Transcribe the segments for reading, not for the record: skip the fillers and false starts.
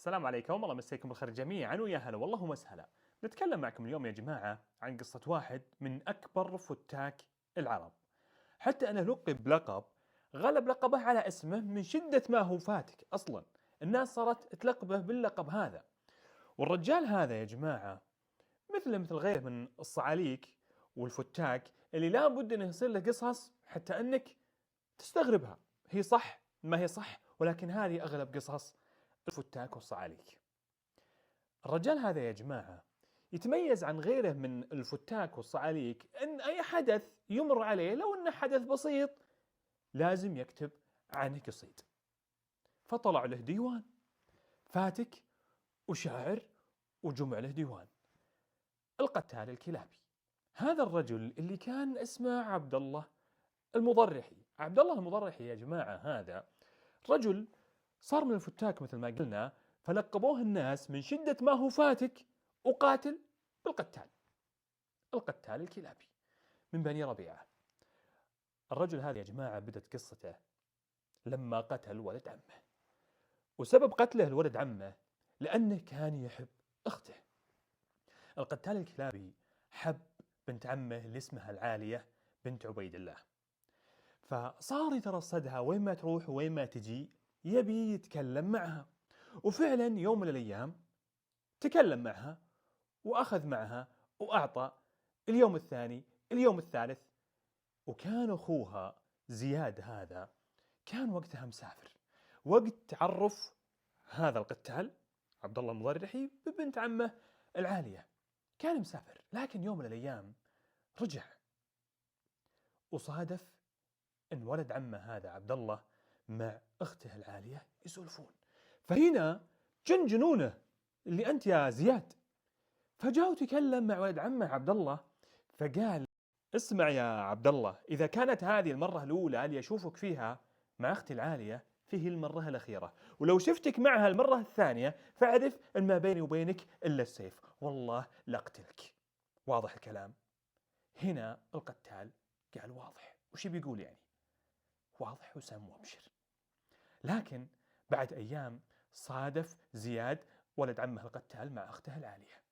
السلام عليكم، الله مسيكم بالخير جميعا ويا هلا والله ومسهلا. نتكلم معكم اليوم يا جماعة عن قصة واحد من أكبر فتاك العرب، حتى أنه لقب بلقب غلب لقبه على اسمه من شدة ما هو فاتك. أصلا الناس صارت تلقبه باللقب هذا، والرجال هذا يا جماعة مثل غيره من الصعاليك والفتاك اللي لابد أنه يصير له قصص حتى أنك تستغربها. هي صح ما هي صح، ولكن هذه أغلب قصص الفتاك والصعاليك. الرجال هذا يا جماعة يتميز عن غيره من الفتاك والصعاليك أن أي حدث يمر عليه لو أنه حدث بسيط لازم يكتب عنه قصيد. فطلع له ديوان فاتك وشاعر وجمع له ديوان. القتال الكلابي، هذا الرجل اللي كان اسمه عبد الله المضرحي. عبد الله المضرحي يا جماعة هذا رجل صار من الفتاك مثل ما قلنا، فلقبوه الناس من شدة ما هو فاتك وقاتل بالقتال. القتال الكلابي من بني ربيعة. الرجل هذا يا جماعة بدت قصته لما قتل ولد عمه، وسبب قتله الولد عمه لأنه كان يحب أخته. القتال الكلابي حب بنت عمه اللي اسمها العالية بنت عبيد الله، فصار يترصدها وين ما تروح وين ما تجي يبي يتكلم معها. وفعلا يوم من الأيام تكلم معها وأخذ معها وأعطى. اليوم الثاني اليوم الثالث، وكان أخوها زياد هذا كان وقتها مسافر وقت تعرف هذا القتال عبد الله المضرحي ببنت عمه العالية. كان مسافر، لكن يوم من الأيام رجع وصادف أن ولد عمه هذا عبد الله مع أخته العالية يسولفون. فهنا جنونه اللي أنت يا زياد، فجاء وتكلم مع ولد عمه عبد الله فقال: اسمع يا عبد الله، إذا كانت هذه المرة الأولى اللي أشوفك فيها مع أختي العالية فيه المرة الأخيرة، ولو شفتك معها المرة الثانية فاعرف أن ما بيني وبينك إلا السيف، والله لأقتلك. واضح الكلام؟ هنا القتال قال واضح. وش بيقول يعني؟ واضح وسام وابشر. لكن بعد أيام صادف زياد ولد عمه القتال مع أخته العالية،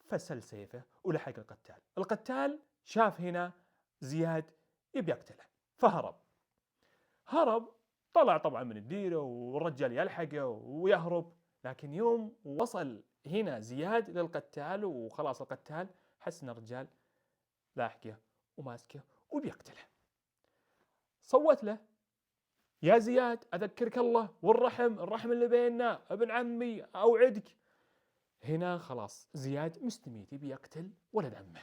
فسل سيفه ولحق القتال. القتال شاف هنا زياد يبي يقتله هرب طلع طبعا من الديرة، والرجال يلحقه ويهرب. لكن يوم وصل هنا زياد للقتال وخلاص القتال حس ان الرجال لاحقه وماسكه وبيقتله. صوت له: يا زياد أذكرك الله الرحم اللي بيننا، ابن عمي أوعدك. هنا خلاص زياد مستميت بيقتل ولد عمه.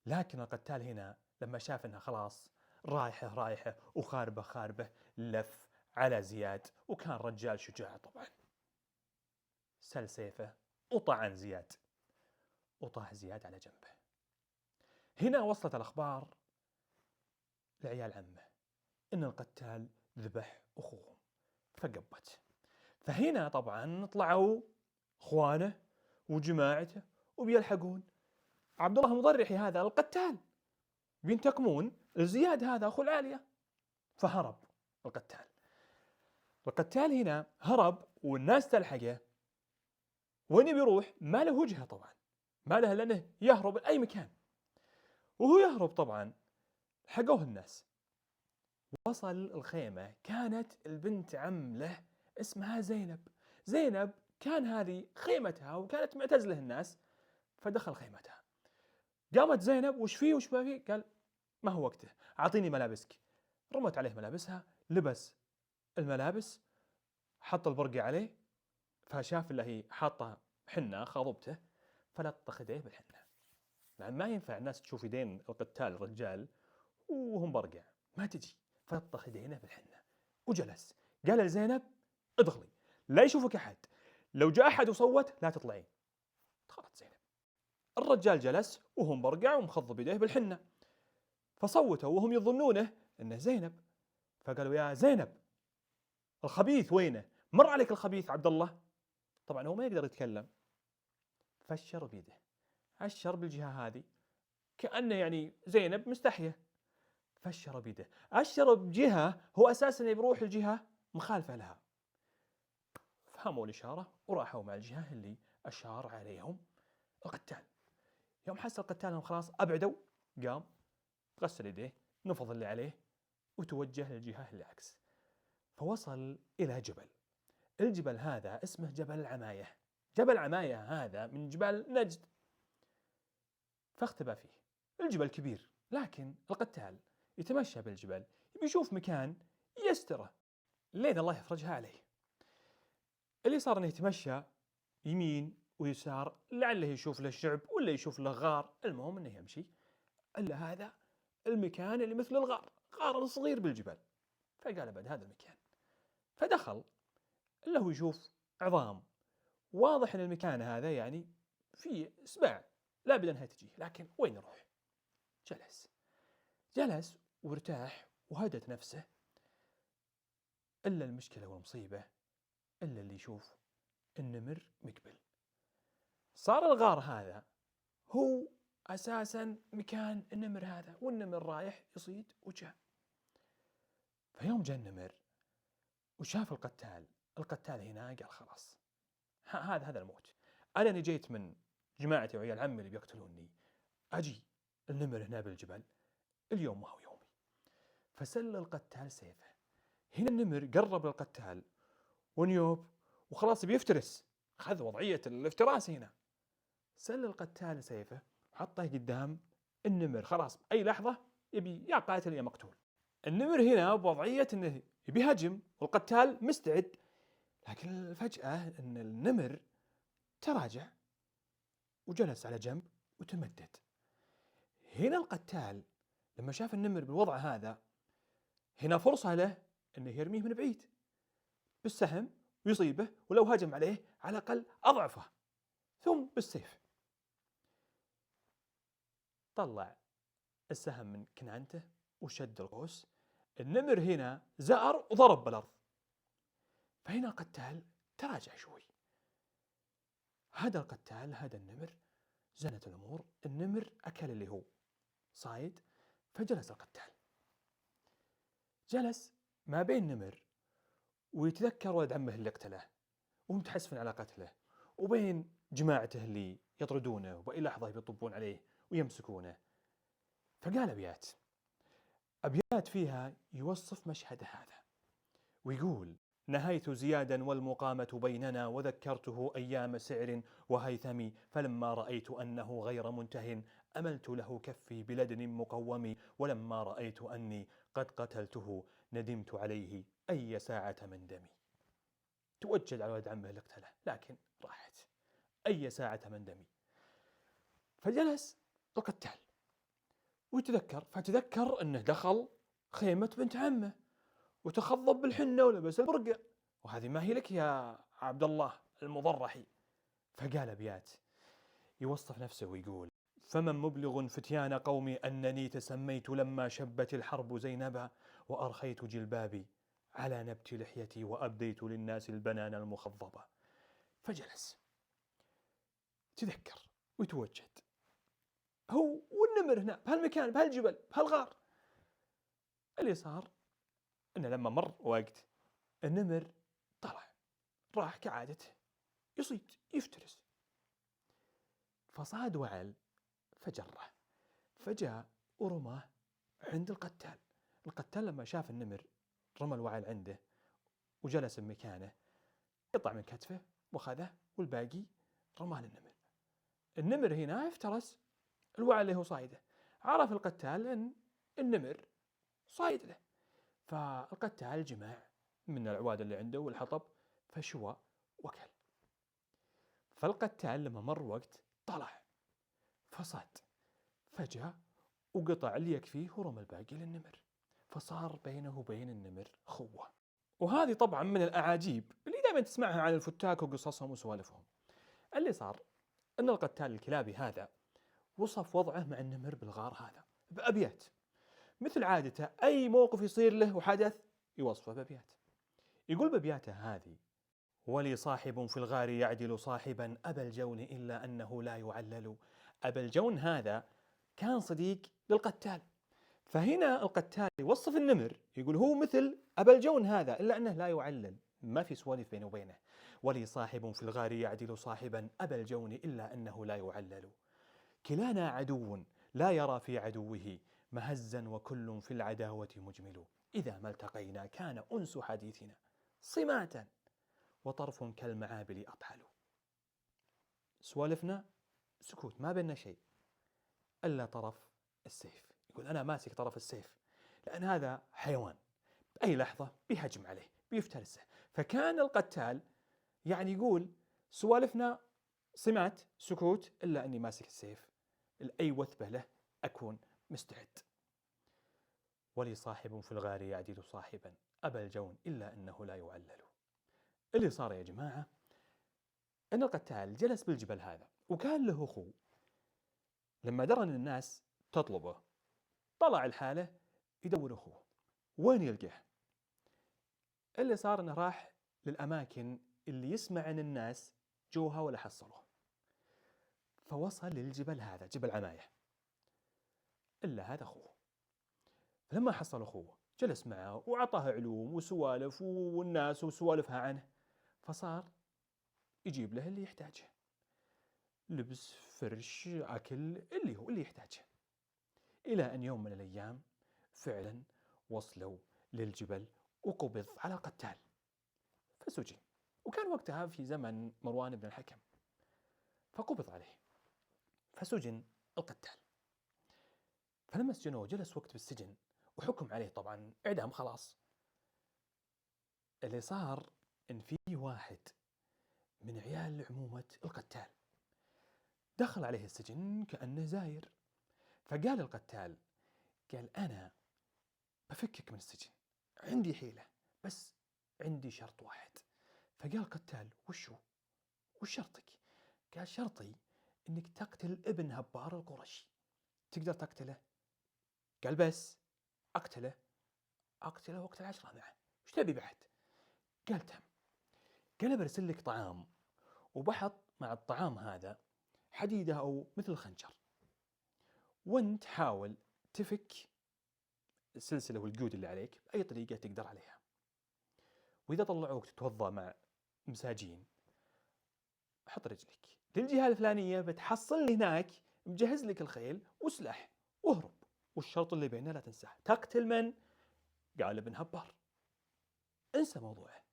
لكن القتال هنا لما شاف انها خلاص رايحة وخاربة لف على زياد، وكان رجال شجاع طبعا. سل سيفه وطعن زياد وطاح زياد على جنبه. هنا وصلت الأخبار لعيال عمه إن القتال ذبح أخوهم فقبت. فهنا طبعا طلعوا إخوانه وجماعته وبيلحقون عبد الله المضرحي هذا القتال، بينتقمون لزياد هذا أخو العالية. فهرب القتال هنا هرب والناس تلحقه. وين بيروح؟ ما له وجهة طبعا، ما له لأنه يهرب لأي مكان. وهو يهرب طبعا حقوه الناس. وصل الخيمة، كانت البنت عم له اسمها زينب كان هذه خيمتها وكانت معتزله الناس. فدخل خيمتها، قامت زينب: وش فيه وش ما فيه؟ قال: ما هو وقته، أعطيني ملابسك. رمت عليه ملابسها، لبس الملابس، حط البرقع عليه، فشاف اللي هي حاطة حنة خاضبته، فلطخ يديه بالحنة. لأن ما ينفع الناس تشوف يدين القتال الرجال وهم برقع، ما تجي. فلطخ يدينه بالحنة وجلس. قال لزينب: ادخلي لا يشوفك أحد، لو جاء أحد وصوت لا تطلعين. دخلت زينب. الرجال جلس وهم برقع ومخضب يديه بالحنة، فصوتوا وهم يظنونه أنه زينب. فقالوا: يا زينب الخبيث وينه؟ مر عليك الخبيث عبد الله. طبعا هو ما يقدر يتكلم، فشر بيده، أشر بالجهة هذه كأنه يعني زينب مستحية. فشر بيده، أشر بجهة هو أساسا بيروح الجهة مخالفة لها. فهموا الإشارة وراحوا مع الجهة اللي أشار عليهم القتال. يوم حس القتال أنهم خلاص أبعدوا، قام غسل يديه، نفض اللي عليه وتوجه للجهة العكس. فوصل إلى جبل. الجبل هذا اسمه جبل العماية. جبل عماية هذا من جبال نجد. فاختبأ فيه. الجبل كبير، لكن القتال يتمشى بالجبل، يبي يشوف مكان يستره لين الله يفرجها عليه. اللي صار انه يتمشى يمين ويسار لعله يشوف له شعب ولا يشوف له غار، المهم انه يمشي الا هذا المكان اللي مثل الغار، غار صغير بالجبل. فقال بعد هذا المكان، فدخل الا هو يشوف عظام. واضح ان المكان هذا يعني فيه سباع لابد انها تجيه، لكن وين يروح؟ جلس وارتاح وهدت نفسه. الا المشكله والمصيبه الا اللي يشوف النمر مقبل. صار الغار هذا هو أساساً مكان النمر هذا، والنمر رايح يصيد وجاء. فيوم جاء النمر وشاف القتال هنا قال خلاص هذا الموت. أنا جيت من جماعتي وعيال عمي اللي بيقتلوني، أجي النمر هنا بالجبل، اليوم ما هو يومي. فسل القتال سيفه. هنا النمر قرب للقتال ونيوب وخلاص بيفترس، خذ وضعية الافتراس هنا. سل القتال سيفه حطه قدام النمر، خلاص بأي لحظة يبي يا قاتل يا مقتول. النمر هنا بوضعية انه يبي يهجم والقتال مستعد، لكن فجأة ان النمر تراجع وجلس على جنب وتمدد. هنا القتال لما شاف النمر بالوضع هذا، هنا فرصة له انه يرميه من بعيد بالسهم ويصيبه، ولو هجم عليه على الأقل أضعفه، ثم بالسيف. طلع السهم من كنانته وشد القوس. النمر هنا زأر وضرب بالأرض. فهنا القتال تراجع شوي. هذا القتال هذا النمر زنت الأمور. النمر أكل اللي هو صايد. فجلس القتال، جلس ما بين نمر ويتذكر ولد عمه اللي قتله ومتحسف على قتله، وبين جماعته اللي يطردونه وبأي لحظة يطبون عليه ويمسكونه. فقال أبيات فيها يوصف مشهد هذا ويقول: نهيت زيادا والمقامة بيننا، وذكرته أيام سعر وهيثم، فلما رأيت أنه غير منته أملت له كفي بلدن مقوم، ولما رأيت أني قد قتلته ندمت عليه أي ساعة من دمي. توجد على ولد عمه اللي قتله، لكن راحت أي ساعة من دمي. فجلس القتال فتذكر أنه دخل خيمة بنت عمه وتخضب بالحنة ولبس البرقع، وهذه ما هي لك يا عبد الله المضرحي. فقال أبيات يوصف نفسه ويقول: فمن مبلغ فتيان قومي أنني تسميت لما شبت الحرب زينبا، وأرخيت جلبابي على نبت لحيتي، وأبديت للناس البنان المخضبة. فجلس تذكر ويتوجد هو والنمر هنا بهالمكان بهالجبل بهالغار. اللي صار إنه لما مر وقت النمر طلع راح كعادته يصيد يفترس، فصاد وعل فجره، فجاء ورماه عند القتال. القتال لما شاف النمر رمى الوعل عنده وجلس بمكانه، قطع من كتفه وخذه والباقي رماه للنمر. النمر هنا افترس الوعل اللي هو صايده، عرف القتال ان النمر صايد له، فالقتال جمع من العواد اللي عنده والحطب فشوى وكل. فالقتال لما مر وقت طلع فصاد، فجاء وقطع اللي يكفيه ورمى الباقي للنمر، فصار بينه وبين النمر خوة. وهذه طبعا من الأعاجيب اللي دائما تسمعها عن الفتاك وقصصهم وسوالفهم. اللي صار أن القتال الكلابي هذا وصف وضعه مع النمر بالغار هذا بأبيات، مثل عادته أي موقف يصير له وحدث يوصفه بأبيات. يقول بأبياته هذه: ولي صاحب في الغار يعدل صاحبا أبا الجون إلا أنه لا يعلل. أبا الجون هذا كان صديق للقتال، فهنا القتال يوصف النمر يقول هو مثل أبا الجون هذا إلا أنه لا يعلل، ما في سوالف بينه وبينه. ولي صاحب في الغار يعدل صاحبا أبى الجون إلا أنه لا يعلل. كلانا عدو لا يرى في عدوه مهزا وكل في العداوة مجمل. إذا ما التقينا كان أنس حديثنا صماتا وطرف كالمعابل أطحل. سوالفنا سكوت، ما بيننا شيء إلا طرف السيف. يقول أنا ماسك طرف السيف لأن هذا حيوان بأي لحظة بيهجم عليه بيفترسه. فكان القتال يعني يقول سوالفنا صمات سكوت إلا أني ماسك السيف، لأي وثبة له أكون مستعد. ولي صاحب في الغار يعدل صاحبا أبى الجون إلا أنه لا يعلل. اللي صار يا جماعة أن القتال جلس بالجبل هذا وكان له أخو. لما درى أن الناس تطلبه طلع الحالة يدور أخوه وين يلقاه. اللي صار أنه راح للأماكن اللي يسمع عن الناس جوها ولا حصلوه، فوصل للجبل هذا جبل عماية. إلا هذا أخوه. فلما حصل أخوه جلس معه وعطاه علوم وسوالف والناس وسوالفها عنه، فصار يجيب له اللي يحتاجه، لبس فرش أكل اللي يحتاجه. إلى أن يوم من الأيام فعلا وصلوا للجبل وقبض على قتال فسجن. وكان وقتها في زمن مروان بن الحكم، فقبض عليه فسجن القتال. فلما سجنوه جلس وقت بالسجن وحكم عليه طبعا إعدام خلاص. اللي صار إن في واحد من عيال عمومة القتال دخل عليه السجن كأنه زاير، فقال القتال قال أنا بفكك من السجن، عندي حيلة بس عندي شرط واحد. فقال القتال وش شرطك؟ قال شرطي إنك تقتل ابن هبار القرشي. تقدر تقتله؟ قال بس أقتله وأقتل 10 معه، وش تبي بعد؟ قال تم. قال برسل لك طعام وبحط مع الطعام هذا حديدة أو مثل خنجر، وانت حاول تفك السلسلة والقيود اللي عليك بأي طريقة تقدر عليها. وإذا طلعوك تتوضأ مع مساجين حط رجلك للجهة الفلانية بتحصل هناك مجهز لك الخيل وسلاح واهرب. والشرط اللي بيننا لا تنساه، تقتل من؟ قال ابن هبار، انسى موضوعه.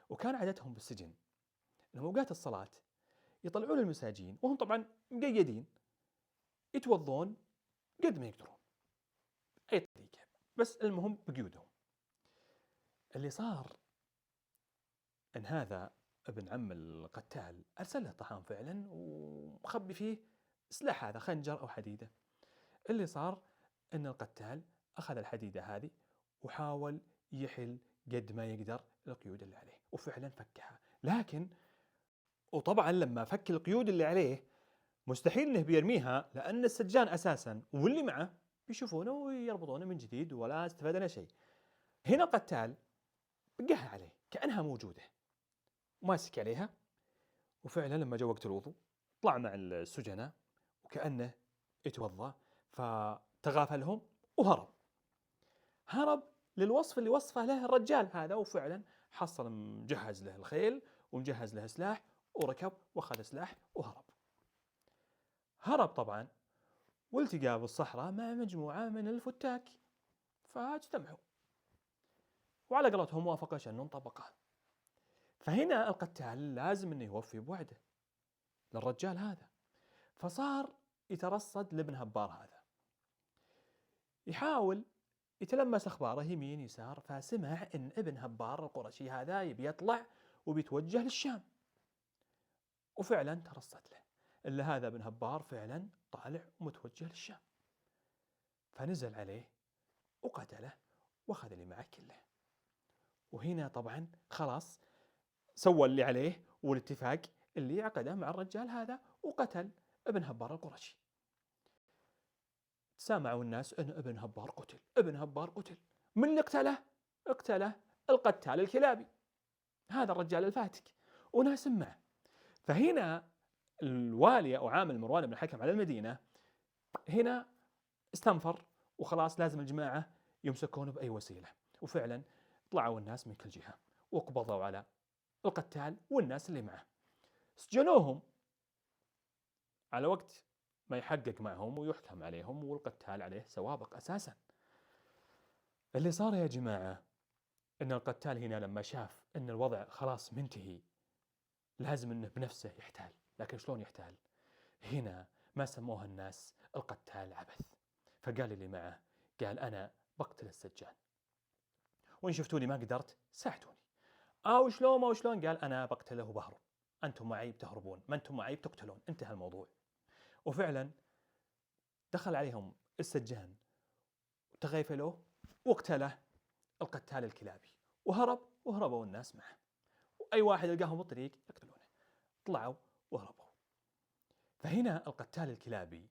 وكان عادتهم بالسجن لما اوقات الصلاة يطلعون المساجين وهم طبعا مقيدين يتوضون قد ما يقدرون أي طريقة، بس المهم بقيودهم. اللي صار أن هذا ابن عم القتال أرسل له طعام فعلا ومخبي فيه سلاح، هذا خنجر أو حديدة. اللي صار أن القتال أخذ الحديدة هذه وحاول يحل قد ما يقدر القيود اللي عليه وفعلا فكها. لكن وطبعا لما فك القيود اللي عليه مستحيل انه بيرميها لأن السجان أساسا واللي معه بيشوفونه ويربطونه من جديد ولا استفادنا شيء. هنا القتال بقاها عليه كأنها موجودة وماسك عليها. وفعلا لما جاء وقت الوضوء طلع مع السجناء وكأنه يتوضأ فتغافلهم هرب للوصف اللي وصفه له الرجال هذا. وفعلا حصل مجهز له الخيل ومجهز له سلاح وركب واخذ سلاح هرب طبعا، والتقى بالصحراء مع مجموعة من الفتاك فاجتمعوا وعلى قولتهم وافق شن طبقه. فهنا القتال لازم انه يوفي بوعده للرجال هذا، فصار يترصد لابن هبار هذا يحاول يتلمس أخباره يمين يسار. فسمع إن ابن هبار القرشي هذا يبي يطلع وبيتوجه للشام، وفعلا ترصد له. إلا هذا ابن هبار فعلا طالع ومتوجه للشام، فنزل عليه وقتله وأخذ اللي معه كله. وهنا طبعا خلاص سوى اللي عليه والاتفاق اللي عقده مع الرجال هذا وقتل ابن هبار القرشي. سامعوا الناس أن ابن هبار قتل. من اللي اقتله القتال الكلابي هذا الرجال الفاتك وناس معه. فهنا الوالي أو عامل مروان بن الحكم على المدينة هنا استنفر وخلاص لازم الجماعة يمسكونه بأي وسيلة. وفعلا طلعوا الناس من كل جهة وقبضوا على القتال والناس اللي معه، سجنوهم على وقت ما يحقق معهم ويحكم عليهم، والقتال عليه سوابق أساسا. اللي صار يا جماعة أن القتال هنا لما شاف أن الوضع خلاص منتهي لازم أنه بنفسه يحتال. لكن شلون يحتال؟ هنا ما سموها الناس القتال عبث، فقال اللي معه، قال أنا بقتل السجان، وإن شفتوني ما قدرت ساعدوني. أو شلون ما وشلون، قال أنا بقتله وبهرب، أنتم معي بتهربون، ما أنتم معي بتقتلون، انتهى الموضوع. وفعلا دخل عليهم السجان وتغيفلوه واقتله القتال الكلابي، وهربوا الناس معه، وأي واحد يلقاهم بالطريق يقتلونه، طلعوا وهربوا. فهنا القتال الكلابي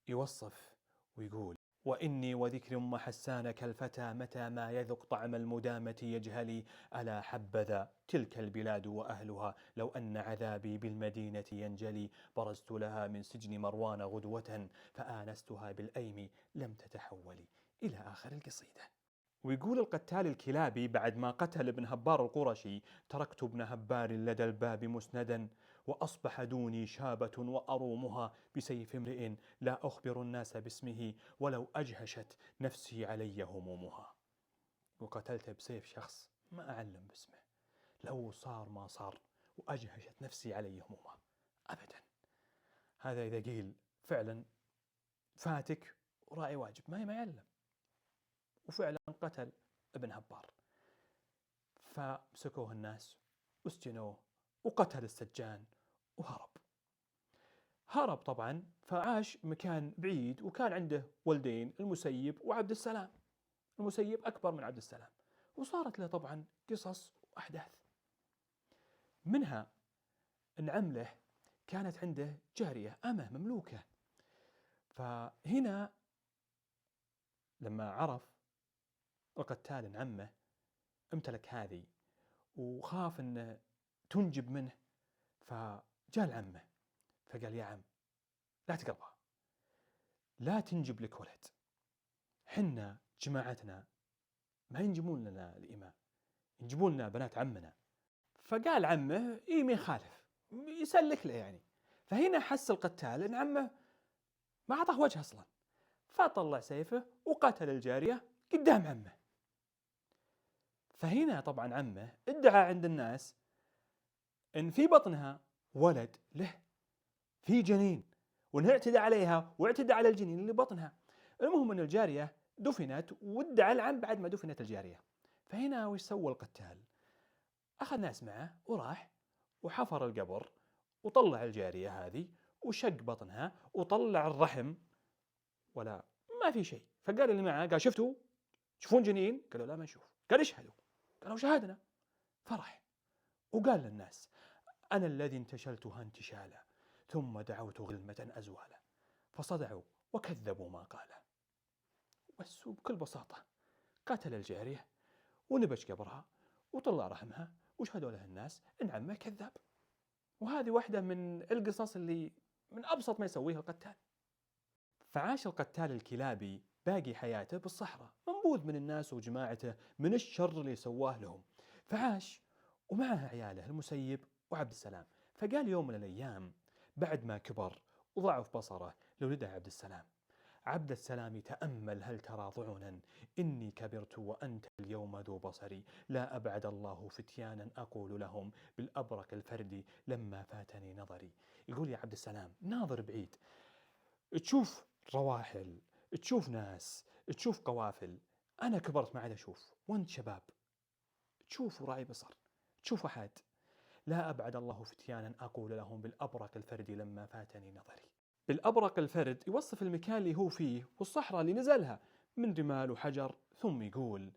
يوصف ويقول: وإني وذكر أم حسان كالفتى متى ما يذق طعم المدامة يجهلي، ألا حبذا تلك البلاد وأهلها لو أن عذابي بالمدينة ينجلي، برزت لها من سجن مروان غدوة فآنستها بالأيم لم تتحولي، إلى آخر القصيدة. ويقول القتال الكلابي بعد ما قتل ابن هبار القرشي: تركت ابن هبار لدى الباب مسندا، وأصبح دوني شابة وأرومها بسيف امرئ لا أخبر الناس باسمه، ولو أجهشت نفسي علي همومها. وقتلت بسيف شخص ما أعلم باسمه، لو صار ما صار وأجهشت نفسي علي همومها أبدا. هذا إذا قيل فعلا فاتك وراعي واجب ما يعلم. وفعلا قتل ابن هبار، فمسكوه الناس وسجنوه وقتل السجان هرب طبعا، فعاش مكان بعيد، وكان عنده ولدين المسيب وعبد السلام. المسيب أكبر من عبد السلام، وصارت له طبعا قصص وأحداث. منها أن عمله كانت عنده جارية أمة مملوكة، فهنا لما عرف القتال أن عمه امتلك هذه وخاف أن تنجب منه، فجاء لعمه فقال: يا عم لا تقربها، لا تنجب لك ولد، حنا جماعتنا ما ينجبون لنا الإماء، ينجبون لنا بنات عمنا. فقال عمه: إيه ما يخالف، يسلك له يعني. فهنا حس القتال أن عمه ما أعطاه وجه أصلا، فطلع سيفه وقتل الجارية قدام عمه. فهنا طبعا عمه ادعى عند الناس أن في بطنها ولد له، في جنين، وانه اعتدى عليها واعتدى على الجنين اللي بطنها. المهم أن الجارية دفنت، وادعى العم بعد ما دفنت الجارية. فهنا وش سوى القتال؟ أخذ ناس معه وراح وحفر القبر وطلع الجارية هذه وشق بطنها وطلع الرحم، ولا ما في شيء. فقال اللي معه، قال: شفتوا؟ تشوفون جنين؟ قالوا: لا ما نشوف. قال: اشهدوا. قالوا: شهدنا. فرح وقال للناس: أنا الذي انتشلتها انتشالا، ثم دعوت غلمة أزوالا، فصدعوا وكذبوا ما قاله. بس بكل بساطة قتل الجارية ونبش قبرها وطلع رحمها وشهدوا له الناس إن عمه كذاب. وهذه واحدة من القصص اللي من أبسط ما يسويها القتال. فعاش القتال الكلابي باقي حياته بالصحراء، منبوذ من الناس وجماعته من الشر اللي سواه لهم. فعاش ومعه عياله المسيب وعبد السلام. فقال يوم من الأيام بعد ما كبر وضعف بصره لولده عبد السلام: عبد السلام تأمل هل ترى ضعنا، إني كبرت وأنت اليوم ذو بصري، لا أبعد الله فتيانا أقول لهم بالأبرق الفردي لما فاتني نظري. يقول يا عبد السلام ناظر بعيد، تشوف رواحل، تشوف ناس، تشوف قوافل، أنا كبرت ما عاد أشوف، وأنت شباب تشوف وراعي بصر، تشوف أحد. لا أبعد الله فتيانا أقول لهم بالأبرق الفردي لما فاتني نظري. بالأبرق الفرد يوصف المكان اللي هو فيه والصحراء اللي نزلها من رمال وحجر، ثم يقول: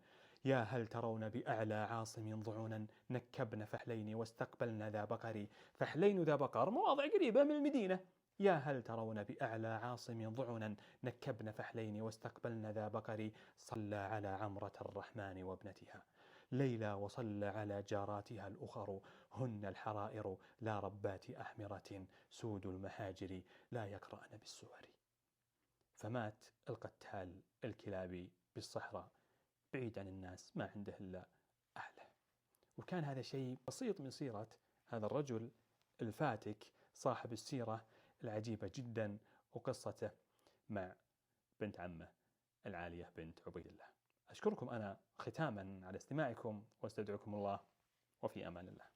يا هل ترون بأعلى عاصم ضعونا، نكبن فحلين واستقبلنا ذا بقر. فحلين ذا بقر مواضع قريبة من المدينة. يا هل ترون بأعلى عاصم ضعونا، نكبن فحلين واستقبلنا ذا بقر. صلى على عمرة الرحمن وابنتها ليلى، وصلى على جاراتها الأخر، هن الحرائر لا ربات أحمرة، سود المهاجر لا يقرأن بالسور. فمات القتال الكلابي بالصحراء بعيد عن الناس، ما عنده إلا أهله وكان هذا شيء بسيط من سيرة هذا الرجل الفاتك صاحب السيرة العجيبة جدا وقصته مع بنت عمه العالية بنت عبيد الله. أشكركم أنا ختاما على استماعكم واستودعكم الله وفي أمان الله.